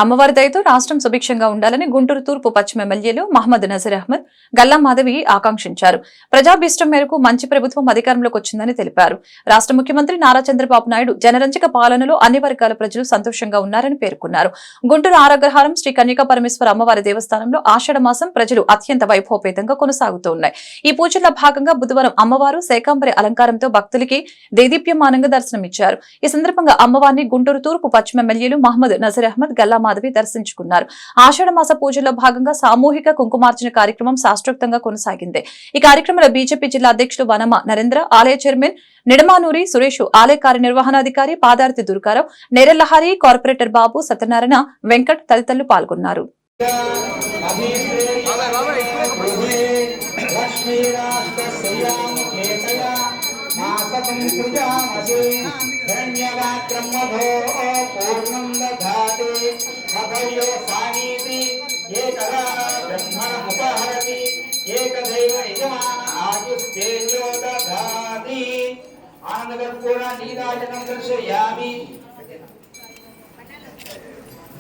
అమ్మవారి దయతో రాష్ట్రం సుభిక్షంగా ఉండాలని గుంటూరు తూర్పు పశ్చిమ ఎమ్మెల్యేలు మహమ్మద్ నజీర్ అహ్మద్, గల్లా మాధవి ఆకాంక్షించారు. ప్రజాభీష్టం మేరకు మంచి ప్రభుత్వం అధికారంలోకి వచ్చిందని తెలిపారు. రాష్ట్ర ముఖ్యమంత్రి నారా చంద్రబాబు నాయుడు జనరంజక పాలనలో అన్ని వర్గాల ప్రజలు సంతోషంగా ఉన్నారని పేర్కొన్నారు. గుంటూరు ఆరగ్రహారం శ్రీ కన్యకా పరమేశ్వర అమ్మవారి దేవస్థానంలో ఆషాఢ మాసం ప్రజలు అత్యంత వైభవపేతంగా కొనసాగుతూ ఉన్నాయి. ఈ పూజల్లో భాగంగా బుధవారం అమ్మవారు శాకంబరి అలంకారంతో భక్తులకి దేదీప్యమానంగా దర్శనమిచ్చారు. ఈ సందర్భంగా అమ్మవారిని గుంటూరు తూర్పు పశ్చిమ ఎమ్మెల్యేలు మహమ్మద్ నజీర్ అహ్మద్, గల్లా మాధవి దర్శించుకున్నారు. ఆషాఢ మాస పూజల్లో భాగంగా సామూహిక కుంకుమార్చన కార్యక్రమం శాస్త్రోక్తంగా కొనసాగింది. ఈ కార్యక్రమంలో బీజేపీ జిల్లా అధ్యక్షులు వనమ నరేంద్ర, ఆలయ చైర్మన్ నిడమానూరి సురేష్, ఆలయ కార్యనిర్వహణాధికారి పాదార్తి దుర్గారావు, నేరెల్లహారి, కార్పొరేటర్ బాబు, సత్యనారాయణ, వెంకట్ తదితరులు పాల్గొన్నారు.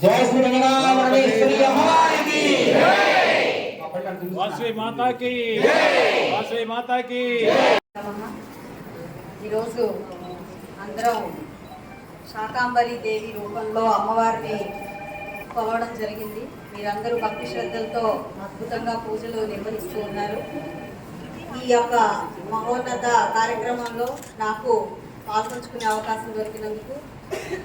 जय श्री गंगामणेश्वरी हमारी की वासवी माता की वासवी माता की ఈరోజు అందరం శాకాంబరి దేవి రూపంలో అమ్మవారిని కొలవడం జరిగింది. మీరందరూ భక్తి శ్రద్ధలతో అద్భుతంగా పూజలు నిర్వహిస్తూ ఉన్నారు. ఈ యొక్క మహోన్నత కార్యక్రమంలో నాకు పాల్పంచుకునే అవకాశం దొరికినందుకు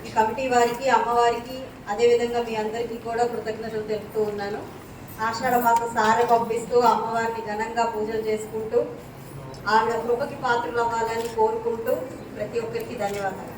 ఈ కమిటీ వారికి, అమ్మవారికి, అదేవిధంగా మీ అందరికీ కూడా కృతజ్ఞతలు తెలుపుతూ ఉన్నాను. ఆషాఢ మాసం సారె పంపిస్తూ అమ్మవారిని ఘనంగా పూజలు చేసుకుంటూ ఆవిడ కృపకి పాత్రలు అవ్వాలని కోరుకుంటూ ప్రతి ఒక్కరికి ధన్యవాదాలు.